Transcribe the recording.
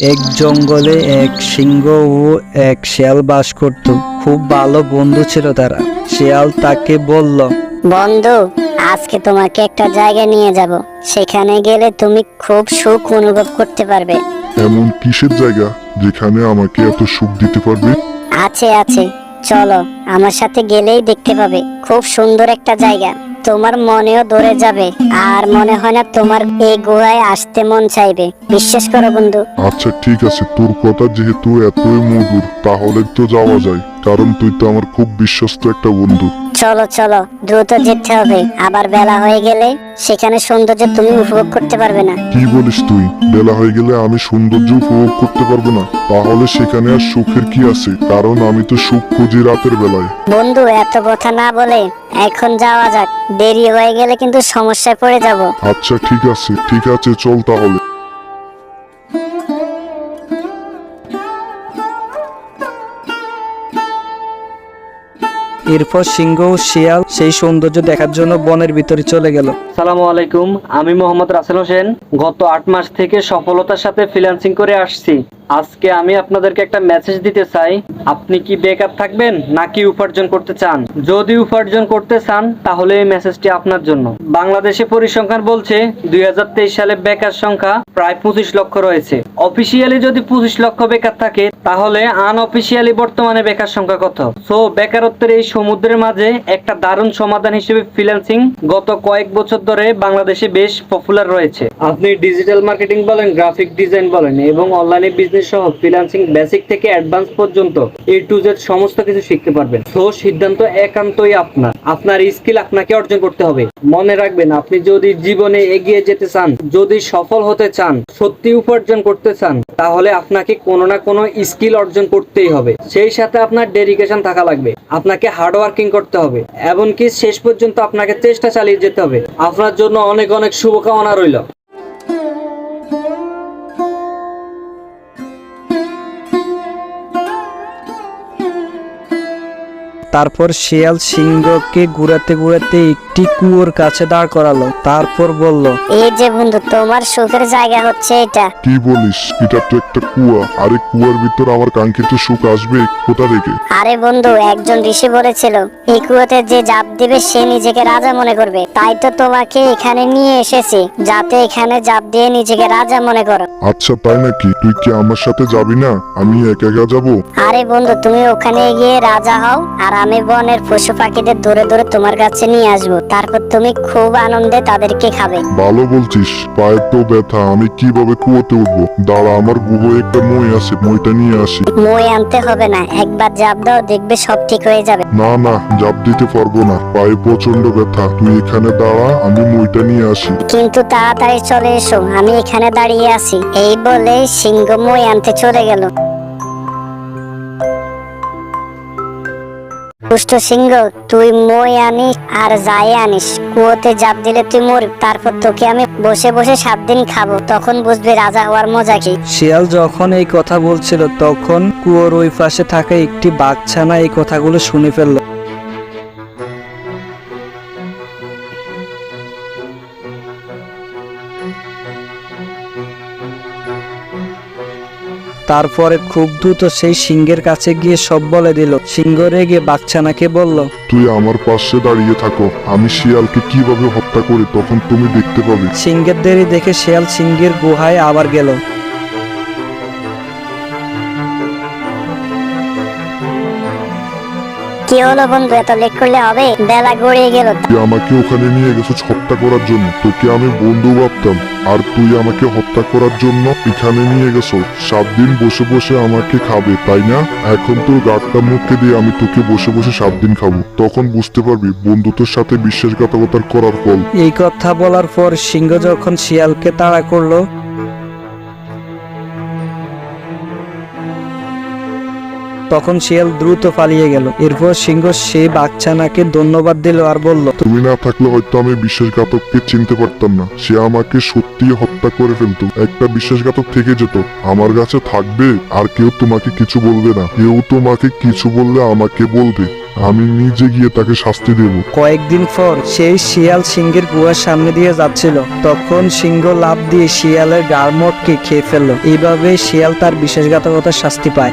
এক জঙ্গলে এক সিংহ ও এক শিয়াল বাস করত। খুব ভালো বন্ধু ছিল তারা। শিয়াল তাকে বলল, বন্ধু, আজকে তোমাকে একটা জায়গায় নিয়ে যাব। সেখানে গেলে তুমি খুব সুখ অনুভব করতে পারবে। এমন কিসের জায়গা যেখানে আমাকে এত সুখ দিতে পারবে? আছে আছে, চলো, আমার সাথে গেলেই দেখতে পাবে। খুব সুন্দর একটা জায়গা, তোমার মনেও ধরে যাবে। আর মনে হয় না তোমার এই গুহায় আসতে মন চাইবে। বিশ্বাস করো বন্ধু। আচ্ছা ঠিক আছে, তোর কথা যেহেতু এতই মধুর তাহলে তো যাওয়া যায়, কারণ তুই তো আমার খুব বিশ্বস্ত একটা বন্ধু। চলো চলো, দ্রুত যেতে হবে, আবার বেলা হয়ে গেলে সেখানে সৌন্দর্য তুমি উপভোগ করতে পারবে না। কি বলিস তুই? বেলা হয়ে গেলে আমি সৌন্দর্য উপভোগ করতে পারবো না? তাহলে সেখানে আর সুখের কি আছে? কারণ আমি তো সুখ খুঁজি রাতের বেলায়। বন্ধু, এত কথা না বলে এখন যাওয়া যাক। দেরি হয়ে গেলে কিন্তু সমস্যায় পড়ে যাব। আচ্ছা ঠিক আছে, ঠিক আছে, চল তাহলে। এরপর সিংহ ও শিয়াল সেই সৌন্দর্য দেখার জন্য বনের ভিতরে চলে গেল। আসসালামু আলাইকুম, আমি মোহাম্মদ রাসেল হোসেন। গত 8 মাস থেকে সফলতার সাথে ফ্রিল্যান্সিং করে আসছি। আজকে আমি আপনাদেরকে একটা মেসেজ দিতে চাই। আপনি কি বেকার থাকবেন নাকি উপার্জন করতে চান? যদি উপার্জন করতে চান তাহলে এই মেসেজটি আপনার জন্য। বাংলাদেশে পরিসংখ্যান বলছে 2023 সালে বেকার সংখ্যা প্রায় 25 লক্ষ রয়েছে। অফিসিয়ালি যদি 25 লক্ষ বেকার থাকে তাহলে আনঅফিসিয়ালি বর্তমানে বেকার সংখ্যা কত? সো বেকারত্বের এই সমুদ্রের মাঝে একটা দারুণ সমাধান হিসেবে ফ্রিল্যান্সিং গত কয়েক বছর ধরে বাংলাদেশে বেশ পপুলার রয়েছে। আপনি ডিজিটাল মার্কেটিং বলেন, গ্রাফিক ডিজাইন বলেন এবং অনলাইনে বিজনেস সহ ফ্রিল্যান্সিং বেসিক থেকে অ্যাডভান্স পর্যন্ত A to Z সমস্ত কিছু শিখতে পারবেন। তো সিদ্ধান্ত একান্তই আপনার। আপনার স্কিল আপনাকে অর্জন করতে হবে। মনে রাখবেন, আপনি যদি জীবনে এগিয়ে যেতে চান, যদি সফল হতে চান, সত্যি উপার্জন করতে চান, তাহলে আপনাকে কোনো না কোনো স্কিল অর্জন করতেই হবে। সেই সাথে আপনার ডেডিকেশন থাকা লাগবে। আপনাকে হার্ড ওয়ার্কিং করতে হবে, এমনকি শেষ পর্যন্ত আপনাকে চেষ্টা চালিয়ে যেতে হবে। আপনার জন্য অনেক অনেক শুভকামনা রইল। তারপর শিয়াল সিংহকে ঘুরাতে ঘুরাতে একটি কুয়োর কাছে দাঁড় করালো। তারপর বলল, এই যে বন্ধু, তোমার সুখের জায়গা হচ্ছে এটা। কি বলিস? এটা তো একটা কুয়া, আরে কুয়ার ভিতর আমার কাঙ্ক্ষিত সুখ আসবে কোথা থেকে? আরে বন্ধু, একজন ঋষি বলেছিল এই কুয়োতে যে জাপ দিবে সে নিজেকে রাজা মনে করবে। তাই তো তোমাকে এখানে নিয়ে এসেছি, যাতে এখানে জাপ দিয়ে নিজেকে রাজা মনে করো। আচ্ছা তাই নাকি? তুই কি আমার সাথে যাবি না? আমি একা একা যাবো? আরে বন্ধু, তুমি ওখানে গিয়ে রাজা হও, আর আমি বনের পশু পাখিদের ধরে ধরে তোমার কাছে নিয়ে আসবো। তারপর তুমি খুব আনন্দে তাদেরকে খাবে। ভালো বলছিস, পায়ের তো ব্যথা, আমি কিভাবে কুয়োতে উঠবো? দাঁড়া, আমার গুহোয় একটা মই আছে, মইটা নিয়ে আসি। মই আনতে হবে না, একবার জাপ দাও, দেখবে সব ঠিক হয়ে যাবে। না না, জাপ দিতে পারবো না, পায়ে প্রচন্ড ব্যথা। তুই এখানে দাঁড়া, আমি মইটা নিয়ে আসি। কিন্তু তাড়াতাড়ি চলে এসো, আমি এখানে দাঁড়িয়ে আছি। এই বলে সিংহ মই আনতে চলে গেল। দুষ্ট সিংহ, তুই মই আনিস আর যাই আনিস, কুয়োতে জাপ দিলে তুই মর। তারপর তোকে আমি বসে বসে 7 দিন খাবো, তখন বুঝবি রাজা হওয়ার মজা কি। শিয়াল যখন এই কথা বলছিল তখন কুয়োর ওই পাশে থাকা একটি বাঘছানা এই কথাগুলো শুনে ফেলল। তারপরে খুব দ্রুত সেই সিংহের কাছে গিয়ে সব বলে দিল। সিংহ রেগে বাঘছানাকে বলল, তুই আমার পাশে দাঁড়িয়ে থাকো, আমি শিয়ালকে কিভাবে হত্যা করি তখন তুমি দেখতে পাবে। সিংহের দেরি দেখে শিয়াল সিংহের গুহায় আবার গেল। কি হলো বন্ধু, এত লেট করলে হবে? বেলা গড়িয়ে গেল। তুই আমাকে ওখানে নিয়ে গেছিস হত্যা করার জন্য। তোকে আমি বন্ধু ভাবতাম, আর তুই আমাকে হত্যা করার জন্য এখানে নিয়ে গেছো। 7 দিন বসে বসে আমাকে খাবে, তাই না? এখন তোর গাঁটটা মুখে দিয়ে আমি তোকে বসে বসে 7 দিন খাবো, তখন বুঝতে পারবি বন্ধুত্বের সাথে বিশ্বাসঘাতকতার করার ফল। এই কথা বলার পর সিংহ যখন শিয়ালকে তাড়া করলো, তখন শিয়াল দ্রুত পালিয়ে গেল। এরপর সিংহ সেই বাঘছানাকে ধন্যবাদ দিল আর বলল, তুমি না থাকলে হয়তো আমি বিশ্বাসঘাতককে চিনতে পারতাম না। সে আমাকে সত্যি হত্যা করে ফেলতো। একটা বিশ্বাসঘাতক থেকে যেত, আমার কাছে থাকবে আর কেউ তোমাকে কিছু বলবে না। কেউ তোমাকে কিছু বললে আমাকে বলবে। আমি নিজে গিয়ে তাকে শাস্তি দেব। কয়েকদিন পর সেই শিয়াল সিংহের গুহার সামনে দিয়ে যাচ্ছিল, তখন সিংহ লাফ দিয়ে শিয়ালের গাড় মোটকে খেয়ে ফেললো। এইভাবে শিয়াল তার বিশ্বাসঘাতকতার শাস্তি পায়।